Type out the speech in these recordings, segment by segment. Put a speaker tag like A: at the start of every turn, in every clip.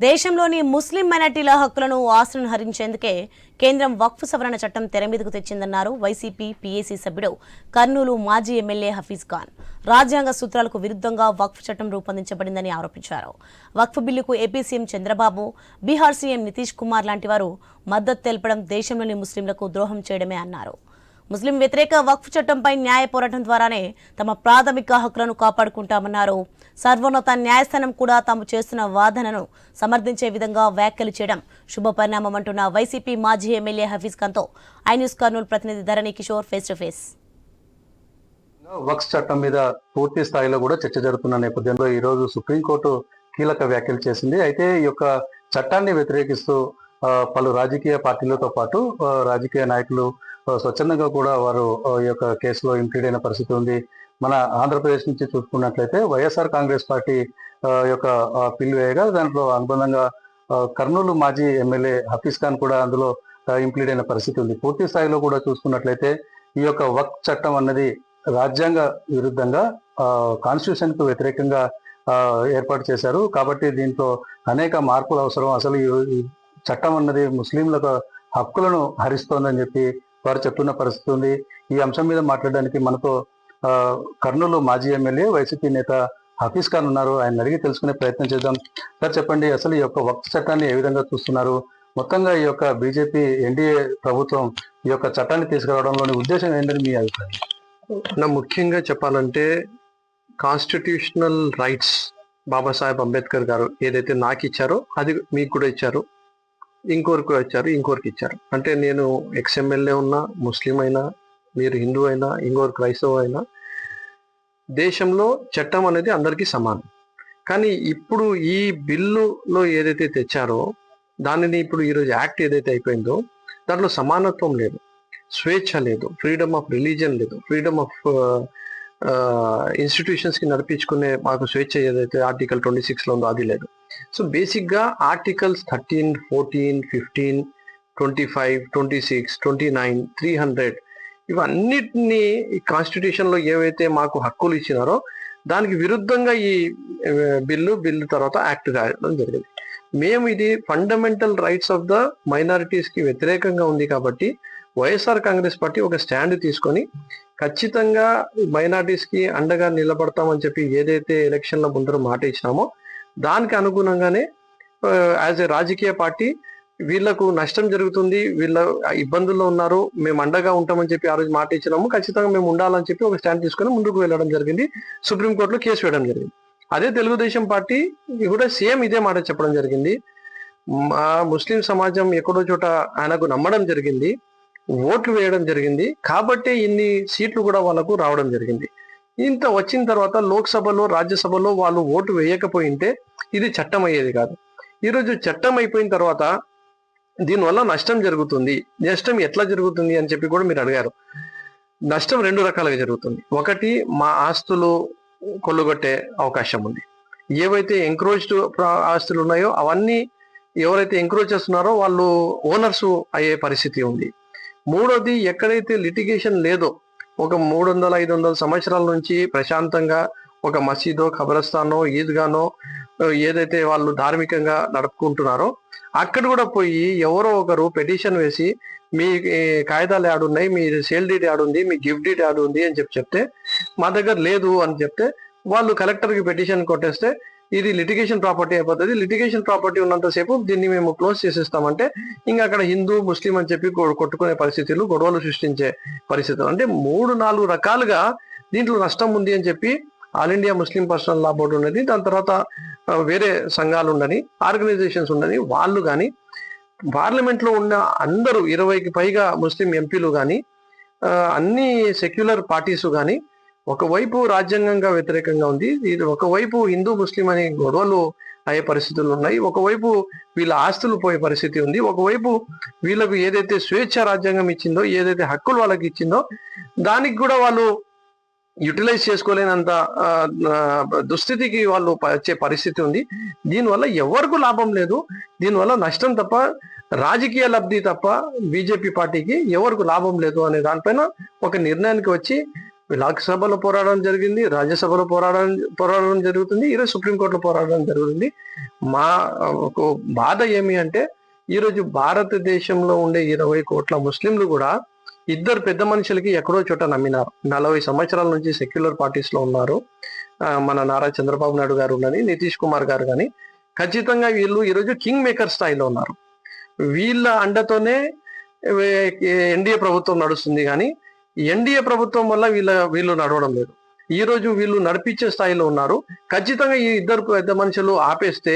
A: దేశంలోని ముస్లిం మైనార్టీల హక్కులను ఆస్తులను హరించేందుకే కేంద్రం వక్ఫ్ సవరణ చట్టం తెరమీదకు తెచ్చిందన్నారు వైసీపీ పీఏసీ సభ్యుడు కర్నూలు మాజీ ఎమ్మెల్యే హఫీజ్ ఖాన్. రాజ్యాంగ సూత్రాలకు విరుద్ధంగా వక్ఫ్ చట్టం రూపొందించబడిందని ఆరోపించారు. వక్ఫ్ బిల్లుకు AP CM Chandrababu, Bihar CM Nitish Kumar లాంటి వారు మద్దతు తెలపడం దేశంలోని ముస్లింలకు ద్రోహం చేయడమే అన్నారు. ముస్లిం వ్యతిరేక వక్ఫ్ చట్టంపై న్యాయ పోరాటం ద్వారానే తమ ప్రాథమిక హక్కులను కాపాడుకుంటామన్నారు. సర్వోన్నత న్యాయస్థానం కూడా తాము చేస్తున్న వాదనను సమర్థించే విధంగా వ్యాఖ్యలు చేయడం శుభపరిణామం అంటున్న వైసీపీ మాజీ ఎమ్మెల్యే హఫీజ్ ఖాన్తో ఐన్యూస్ కర్నూలు ప్రతినిధి ధరణి కిషోర్ ఫేస్ టు ఫేస్.
B: వక్ఫ్ చట్టం మీద పూర్తి స్థాయిలో కూడా చర్చ జరుగుతున్న నేపథ్యంలో ఈ రోజు సుప్రీంకోర్టు కీలక వ్యాఖ్యలు చేసింది. అయితే ఈ యొక్క చట్టాన్ని వ్యతిరేకిస్తూ పలు రాజకీయ పార్టీలతో పాటు రాజకీయ నాయకులు స్వచ్ఛందంగా కూడా వారు ఈ యొక్క కేసులో ఇంప్లీడ్ అయిన పరిస్థితి ఉంది. మన ఆంధ్రప్రదేశ్ నుంచి చూసుకున్నట్లయితే వైఎస్ఆర్ కాంగ్రెస్ పార్టీ యొక్క పిల్లు వేయగా దాంట్లో అనుబంధంగా కర్నూలు మాజీ ఎమ్మెల్యే హఫీజ్ ఖాన్ కూడా అందులో ఇంప్లీడ్ అయిన పరిస్థితి ఉంది. పూర్తి స్థాయిలో కూడా చూసుకున్నట్లయితే ఈ యొక్క వక్ఫ్ చట్టం అన్నది రాజ్యాంగ విరుద్ధంగా కాన్స్టిట్యూషన్ కు వ్యతిరేకంగా ఏర్పాటు చేశారు. కాబట్టి దీంట్లో అనేక మార్పులు అవసరం. అసలు ఈ చట్టం అన్నది ముస్లింలకు హక్కులను హరిస్తోందని చెప్పి వారు చెప్తున్న పరిస్థితి ఉంది. ఈ అంశం మీద మాట్లాడడానికి మనతో కర్నూలు మాజీ ఎమ్మెల్యే వైసీపీ నేత హఫీజ్ ఖాన్ ఉన్నారు. ఆయన అడిగి తెలుసుకునే ప్రయత్నం చేద్దాం. సార్ చెప్పండి, అసలు ఈ యొక్క వక్ఫ్ చట్టాన్ని ఏ విధంగా చూస్తున్నారు? మొత్తంగా ఈ యొక్క బీజేపీ ఎన్డీఏ ప్రభుత్వం ఈ యొక్క చట్టాన్ని తీసుకురావడంలోని ఉద్దేశం ఏంటని మీ అభిప్రాయం?
C: ముఖ్యంగా చెప్పాలంటే కాన్స్టిట్యూషనల్ రైట్స్ బాబాసాహెబ్ అంబేద్కర్ గారు ఏదైతే నాకు ఇచ్చారో అది మీకు కూడా ఇచ్చారు, ఇంకోరికి ఇచ్చారు. అంటే నేను ఎక్స్ఎమ్మెల్యే ఉన్నా, ముస్లిం అయినా, మీరు హిందూ అయినా, ఇంకోరు క్రైస్తవ అయినా, దేశంలో చట్టం అనేది అందరికీ సమానం. కానీ ఇప్పుడు ఈ బిల్లులో ఏదైతే తెచ్చారో దానిని ఇప్పుడు ఈరోజు యాక్ట్ ఏదైతే అయిపోయిందో దాంట్లో సమానత్వం లేదు, స్వేచ్ఛ లేదు, ఫ్రీడమ్ ఆఫ్ రిలీజియన్ లేదు, ఫ్రీడమ్ ఆఫ్ ఇన్స్టిట్యూషన్స్ కి నడిపించుకునే మాకు స్వేచ్ఛ ఏదైతే ఆర్టికల్ 26 లో ఉందో అది లేదు. సో బేసిక్ గా ఆర్టికల్స్ 13, 14, 15, 25, 26, 29, 300 ఇవన్నిటినీ ఈ కాన్స్టిట్యూషన్ లో ఏవైతే మాకు హక్కులు ఇచ్చినారో దానికి విరుద్ధంగా ఈ బిల్లు తర్వాత యాక్ట్ రాయడం జరిగింది. మేము ఇది fundamental rights of the minorities కి వ్యతిరేకంగా ఉంది కాబట్టి వైఎస్ఆర్ కాంగ్రెస్ పార్టీ ఒక స్టాండ్ తీసుకొని ఖచ్చితంగా మైనారిటీస్ కి అండగా నిలబడతామని చెప్పి ఏదైతే ఎలక్షన్ల ముందర మాట ఇచ్చినామో దానికి అనుగుణంగానే యాజ్ ఏ రాజకీయ పార్టీ వీళ్లకు నష్టం జరుగుతుంది, వీళ్ళ ఇబ్బందుల్లో ఉన్నారు, మేము అండగా ఉంటామని చెప్పి ఆ రోజు మాట ఇచ్చినాము, ఖచ్చితంగా మేము ఉండాలని చెప్పి ఒక స్టాండ్ తీసుకొని ముందుకు వెళ్ళడం జరిగింది. సుప్రీంకోర్టులో కేసు వేయడం జరిగింది. అదే తెలుగుదేశం పార్టీ కూడా సేమ్ ఇదే మాట చెప్పడం జరిగింది. మా ముస్లిం సమాజం ఎక్కడో చోట ఆయనకు నమ్మడం జరిగింది, ఓట్లు వేయడం జరిగింది, కాబట్టి ఇన్ని సీట్లు కూడా వాళ్ళకు రావడం జరిగింది. ఇంత వచ్చిన తర్వాత లోక్సభలో, రాజ్యసభలో వాళ్ళు ఓటు వేయకపోయింటే ఇది చట్టం అయ్యేది కాదు. ఈరోజు చట్టం అయిపోయిన తర్వాత దీనివల్ల నష్టం జరుగుతుంది. నష్టం ఎట్లా జరుగుతుంది అని చెప్పి కూడా మీరు అడిగారు. నష్టం 2 రకాలుగా జరుగుతుంది. ఒకటి, మా ఆస్తులు కొల్లగొట్టే అవకాశం ఉంది. ఏవైతే ఎంక్రోచ్డ్ ఆస్తులు ఉన్నాయో అవన్నీ ఎవరైతే ఎంక్రోచ్ చేస్తున్నారో వాళ్ళు ఓనర్స్ అయ్యే పరిస్థితి ఉంది. మూడోది, ఎక్కడైతే లిటిగేషన్ లేదో ఒక 300-500 సంవత్సరాల నుంచి ప్రశాంతంగా ఒక మసీదో, ఖబరస్థానో, ఈద్గానో ఏదైతే వాళ్ళు ధార్మికంగా నడుపుకుంటున్నారో అక్కడ కూడా పోయి ఎవరో ఒకరు పెటిషన్ వేసి మీ కాగితాలు యాడున్నాయి, మీ సేల్ డీడ్ యాడుంది, మీ గిఫ్ట్ డీడ్ యాడుంది అని చెప్తే మా దగ్గర లేదు అని చెప్తే వాళ్ళు కలెక్టర్కి పెటిషన్ కొట్టేస్తే ఇది లిటిగేషన్ ప్రాపర్టీ అయిపోతుంది. లిటిగేషన్ ప్రాపర్టీ ఉన్నంతసేపు దీన్ని మేము క్లోజ్ చేసేస్తామంటే ఇంకా అక్కడ హిందూ, ముస్లిం అని చెప్పి కొట్టుకునే పరిస్థితులు, గొడవలు సృష్టించే పరిస్థితులు. అంటే 3-4 రకాలుగా దీంట్లో నష్టం ఉంది అని చెప్పి ఆల్ ఇండియా ముస్లిం పర్సనల్ లా బోర్డు ఉన్నది, దాని తర్వాత వేరే సంఘాలు ఉండని, ఆర్గనైజేషన్స్ ఉండని, వాళ్ళు కానీ పార్లమెంట్ లో ఉన్న అందరూ 20కి పైగా ముస్లిం ఎంపీలు కానీ అన్ని సెక్యులర్ పార్టీస్ కానీ ఒకవైపు రాజ్యాంగంగా వ్యతిరేకంగా ఉంది, ఇది ఒకవైపు హిందూ ముస్లిం అనే గొడవలు అయ్యే పరిస్థితులు ఉన్నాయి, ఒకవైపు వీళ్ళ ఆస్తులు పోయే పరిస్థితి ఉంది, ఒకవైపు వీళ్ళకు ఏదైతే స్వేచ్ఛ రాజ్యాంగం ఇచ్చిందో, ఏదైతే హక్కులు వాళ్ళకి ఇచ్చిందో దానికి కూడా వాళ్ళు యూటిలైజ్ చేసుకోలేనంత దుస్థితికి వాళ్ళు వచ్చే పరిస్థితి ఉంది. దీనివల్ల ఎవరికి లాభం లేదు, దీనివల్ల నష్టం తప్ప, రాజకీయ లబ్ధి తప్ప బీజేపీ పార్టీకి ఎవరికి లాభం లేదు అనే దానిపైన ఒక నిర్ణయానికి వచ్చి లోక్సభలో పోరాడడం జరిగింది, రాజ్యసభలో పోరాడడం జరుగుతుంది, ఈరోజు సుప్రీంకోర్టులో పోరాడడం జరుగుతుంది. మా బాధ ఏమి అంటే ఈరోజు భారతదేశంలో ఉండే 20 కోట్ల ముస్లింలు కూడా ఇద్దరు పెద్ద మనుషులకి ఎక్కడో చోట నమ్మినారు. 40 సంవత్సరాల నుంచి సెక్యులర్ పార్టీస్ లో ఉన్నారు. మన నారా చంద్రబాబు నాయుడు గారు కానీ, నితీష్ కుమార్ గారు కానీ, ఖచ్చితంగా వీళ్ళు ఈరోజు కింగ్ మేకర్ స్థాయిలో ఉన్నారు. వీళ్ళ అండతోనే ఎన్డీఏ ప్రభుత్వం నడుస్తుంది, కానీ ఎన్డీఏ ప్రభుత్వం వల్ల వీళ్ళు నడవడం లేదు. ఈ రోజు వీళ్ళు నడిపించే స్థాయిలో ఉన్నారు. ఖచ్చితంగా ఈ ఇద్దరు పెద్ద మనుషులు ఆపేస్తే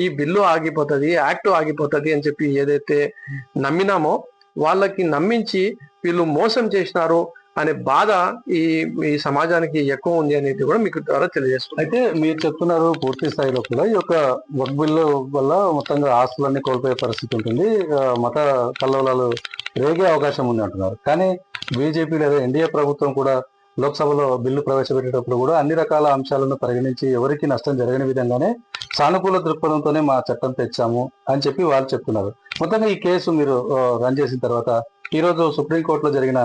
C: ఈ బిల్లు ఆగిపోతుంది, యాక్ట్ ఆగిపోతుంది అని చెప్పి ఏదైతే నమ్మినామో వాళ్ళకి నమ్మించి వీళ్ళు మోసం చేసినారు అనే బాధ ఈ సమాజానికి ఎక్కువ ఉంది అనేది కూడా మీకు ద్వారా తెలియజేస్తుంది.
B: అయితే మీరు చెప్తున్నారు పూర్తి స్థాయిలో కూడా ఈ యొక్క వక్ బిల్లు వల్ల మొత్తంగా ఆస్తులన్నీ కోల్పోయే పరిస్థితి ఉంటుంది, మత కల్లోలాలు రేగే అవకాశం ఉంది అంటున్నారు. కానీ బీజేపీ లేదా ఎన్డీఏ ప్రభుత్వం కూడా లోక్సభలో బిల్లు ప్రవేశపెట్టేటప్పుడు కూడా అన్ని రకాల అంశాలను పరిగణించి ఎవరికి నష్టం జరగని విధంగానే సానుకూల దృక్పథంతోనే మా చట్టం తెచ్చాము అని చెప్పి వాళ్ళు చెప్తున్నారు. మొత్తంగా ఈ కేసు మీరు రన్ చేసిన తర్వాత ఈ రోజు సుప్రీంకోర్టులో జరిగిన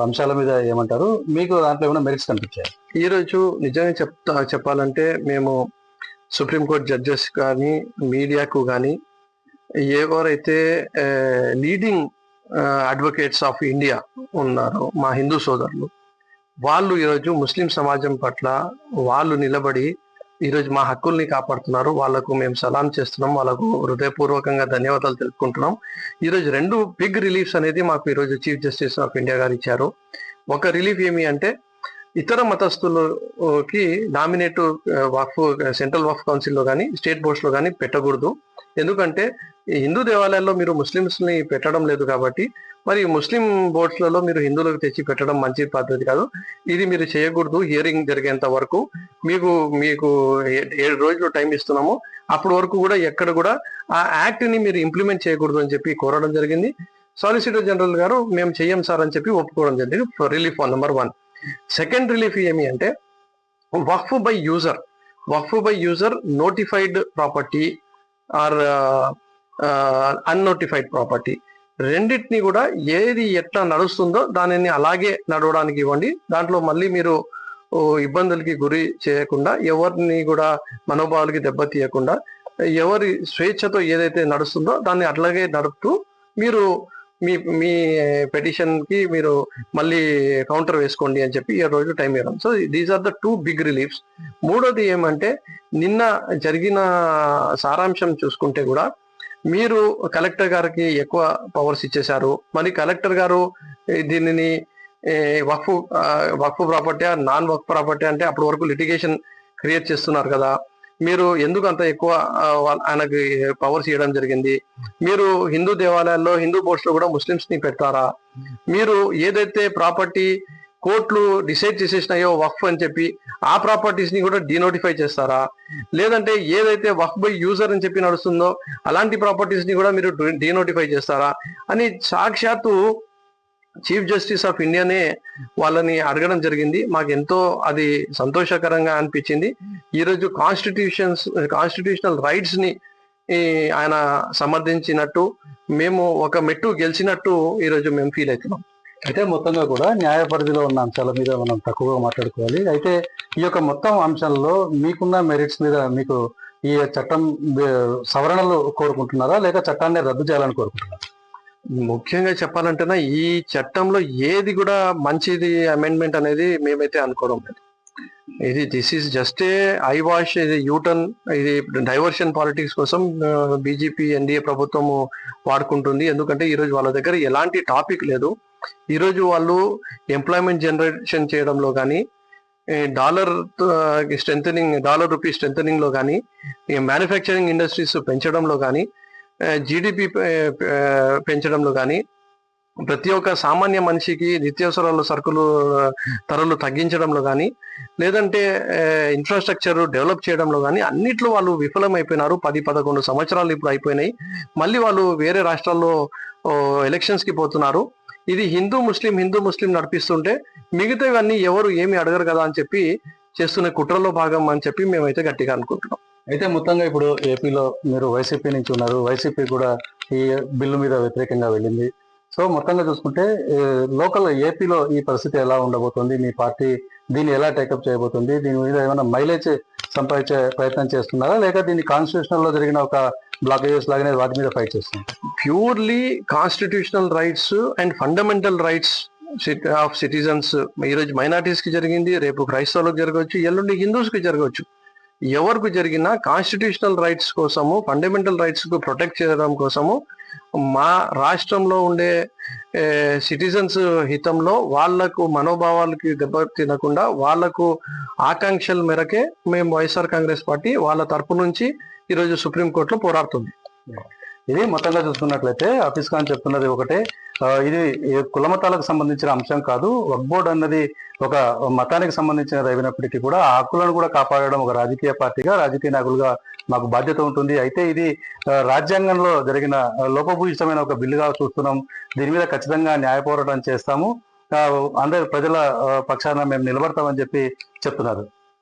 B: అంశాల మీద ఏమంటారు? మీకు దాంట్లో ఏమైనా మెరిట్స్ కనిపించాయి?
C: ఈ రోజు నిజంగా చెప్పాలంటే మేము సుప్రీంకోర్టు జడ్జెస్ కానీ, మీడియాకు కానీ, ఎవరైతే లీడింగ్ అడ్వకేట్స్ ఆఫ్ ఇండియా ఉన్నారో మా హిందూ సోదరులు, వాళ్ళు ఈరోజు ముస్లిం సమాజం పట్ల వాళ్ళు నిలబడి ఈరోజు మా హక్కుల్ని కాపాడుతున్నారు. వాళ్ళకు మేము సలాం చేస్తున్నాం, వాళ్ళకు హృదయపూర్వకంగా ధన్యవాదాలు తెలుపుకుంటున్నాం. ఈరోజు 2 బిగ్ రిలీఫ్స్ అనేది మాకు ఈరోజు చీఫ్ జస్టిస్ ఆఫ్ ఇండియా గారు ఇచ్చారు. ఒక రిలీఫ్ ఏమి అంటే ఇతర మతస్థులకి నామినేట్ వక్ఫ్ సెంట్రల్ వక్ఫ్ కౌన్సిల్లో కానీ, స్టేట్ బోర్డ్స్ లో కానీ పెట్టకూడదు. ఎందుకంటే హిందూ దేవాలయాల్లో మీరు ముస్లింస్ ని పెట్టడం లేదు కాబట్టి మరి ముస్లిం బోర్డ్స్లలో మీరు హిందువులకు తెచ్చి పెట్టడం మంచి పద్ధతి కాదు. ఇది మీరు చేయకూడదు. హియరింగ్ జరిగేంత వరకు మీకు 7 రోజులు టైం ఇస్తున్నాము. అప్పటి వరకు కూడా ఎక్కడ కూడా ఆ యాక్ట్ ని మీరు ఇంప్లిమెంట్ చేయకూడదు అని చెప్పి కోరడం జరిగింది. సాలిసిటర్ జనరల్ గారు మేము చెయ్యం సార్ అని చెప్పి ఒప్పుకోవడం జరిగింది. Relief number 1. సెకండ్ రిలీఫ్ ఏమి అంటే waqf by user notified property or unnotified property రెండింటిని కూడా ఏది ఎట్లా నడుస్తుందో దానిని అలాగే నడవడానికి ఇవ్వండి. దాంట్లో మళ్ళీ మీరు ఇబ్బందులకి గురి చేయకుండా, ఎవరిని కూడా మనోభావాలకి దెబ్బతీయకుండా, ఎవరి స్వేచ్ఛతో ఏదైతే నడుస్తుందో దాన్ని అట్లాగే నడుపుతూ మీరు మీ పెటిషన్ కి మీరు మళ్ళీ కౌంటర్ వేసుకోండి అని చెప్పి 7 రోజులు టైం ఇవ్వడం. So these are the 2 big reliefs. మూడోది ఏమంటే నిన్న జరిగిన సారాంశం చూసుకుంటే కూడా మీరు కలెక్టర్ గారికి ఎక్కువ పవర్స్ ఇచ్చేశారు. మరి కలెక్టర్ గారు దీనిని వక్ఫ్ ప్రాపర్టీ నాన్ వక్ఫ్ ప్రాపర్టీ అంటే అప్పటి వరకు లిటిగేషన్ క్రియేట్ చేస్తున్నారు కదా, మీరు ఎందుకు అంత ఎక్కువ ఆయనకి పవర్స్ ఇవ్వడం జరిగింది? మీరు హిందూ దేవాలయాల్లో, హిందూ బోర్డ్స్ లో కూడా ముస్లిమ్స్ ని పెడతారా? మీరు ఏదైతే ప్రాపర్టీ కోర్టులు డిసైడ్ చేసేసినాయో వక్ఫ్ అని చెప్పి ఆ ప్రాపర్టీస్ ని కూడా డీనోటిఫై చేస్తారా? లేదంటే ఏదైతే వక్ఫ్ బై యూజర్ అని చెప్పి నడుస్తుందో అలాంటి ప్రాపర్టీస్ ని కూడా మీరు డీనోటిఫై చేస్తారా అని సాక్షాత్తు చీఫ్ జస్టిస్ ఆఫ్ ఇండియానే వాళ్ళని అడగడం జరిగింది. మాకు ఎంతో అది సంతోషకరంగా అనిపించింది. ఈరోజు కాన్స్టిట్యూషనల్ రైట్స్ ని ఆయన సమర్థించినట్టు, మేము ఒక మెట్టు గెలిచినట్టు ఈరోజు మేము ఫీల్ అవుతున్నాం.
B: అయితే మొత్తంగా కూడా న్యాయ పరిధిలో ఉన్న అంశాల మీద మనం తక్కువగా మాట్లాడుకోవాలి. అయితే ఈ యొక్క మొత్తం అంశాల్లో మీకున్న మెరిట్స్ మీద మీకు ఈ చట్టం సవరణలు కోరుకుంటున్నారా లేక చట్టాన్ని రద్దు చేయాలని కోరుకుంటున్నారా?
C: ముఖ్యంగా చెప్పాలంటేనా ఈ చట్టంలో ఏది కూడా మంచిది అమెండ్మెంట్ అనేది మేమైతే అనుకోవడం లేదు. This is just A I wash, ఇది యూటర్న్, ఇది డైవర్షన్ పాలిటిక్స్ కోసం బీజేపీ ఎన్డీఏ ప్రభుత్వం వాడుకుంటుంది. ఎందుకంటే ఈరోజు వాళ్ళ దగ్గర ఎలాంటి టాపిక్ లేదు. ఈరోజు వాళ్ళు ఎంప్లాయ్మెంట్ జనరేషన్ చేయడంలో కానీ, డాలర్ రూపీ స్ట్రెంథనింగ్ లో కానీ, మ్యానుఫ్యాక్చరింగ్ ఇండస్ట్రీస్ పెంచడంలో కానీ, జీడిపి పెంచడంలో కానీ, ప్రతి ఒక్క సామాన్య మనిషికి నిత్యావసరాల సరుకులు ధరలు తగ్గించడంలో కానీ, లేదంటే ఇన్ఫ్రాస్ట్రక్చర్ డెవలప్ చేయడంలో కానీ అన్నిట్లో వాళ్ళు విఫలమైపోయినారు. 10-11 సంవత్సరాలు ఇప్పుడు అయిపోయినాయి. మళ్ళీ వాళ్ళు వేరే రాష్ట్రాల్లో ఎలక్షన్స్ కి పోతున్నారు. ఇది హిందూ ముస్లిం నడిపిస్తుంటే మిగతావన్నీ ఎవరు ఏమి అడగరు కదా అని చెప్పి చేస్తున్న కుట్రలో భాగం అని చెప్పి మేమైతే గట్టిగా అనుకుంటున్నాం.
B: అయితే మొత్తంగా ఇప్పుడు ఏపీలో మీరు వైసీపీ నుంచి ఉన్నారు, వైసీపీ కూడా ఈ బిల్లు మీద వ్యతిరేకంగా వెళ్ళింది. సో మొత్తంగా చూసుకుంటే లోకల్ ఏపీలో ఈ పరిస్థితి ఎలా ఉండబోతుంది, మీ పార్టీ దీన్ని ఎలా టేకప్ చేయబోతుంది, దీని మీద ఏమైనా మైలేజ్ సంపాదించే ప్రయత్నం చేస్తున్నారా, లేక దీన్ని కాన్స్టిట్యూషనల్ లో జరిగిన ఒక బ్లాకేజెస్ లాగానే వాటి మీద ఫైట్ చేస్తున్నారు?
C: Purely constitutional rights and fundamental rights of citizens. ఈరోజు మైనార్టీస్ కి జరిగింది, రేపు క్రైస్తవులకు జరగవచ్చు, ఎల్లుండి హిందూస్ కి జరగవచ్చు. ఎవరికి జరిగినా కాన్స్టిట్యూషనల్ రైట్స్ కోసము, ఫండమెంటల్ రైట్స్ కు ప్రొటెక్ట్ చేయడం కోసము మా రాష్ట్రంలో ఉండే సిటిజన్స్ హితంలో వాళ్లకు మనోభావాలకి దెబ్బ తినకుండా వాళ్లకు ఆకాంక్షల మేరకే మేము వైఎస్ఆర్ కాంగ్రెస్ పార్టీ వాళ్ళ తరపు నుంచి ఈరోజు సుప్రీంకోర్టులో పోరాడుతుంది.
B: ఇది మొత్తంగా చూసుకున్నట్లయితే హఫీజ్ ఖాన్ చెప్తున్నది ఒకటే, ఇది కులమతాలకు సంబంధించిన అంశం కాదు. వక్ఫ్ బోర్డ్ అన్నది ఒక మతానికి సంబంధించినది అయినప్పటికీ కూడా ఆ హక్కులను కూడా కాపాడడం ఒక రాజకీయ పార్టీగా, రాజకీయ నాయకులుగా మాకు బాధ్యత ఉంటుంది. అయితే ఇది రాజ్యాంగంలో జరిగిన లోపభూయిష్టమైన ఒక బిల్లుగా చూస్తున్నాం. దీని మీద ఖచ్చితంగా న్యాయ పోరాటం చేస్తాము, అందరి ప్రజల పక్షాన మేము నిలబడతామని చెప్పి చెప్తున్నారు.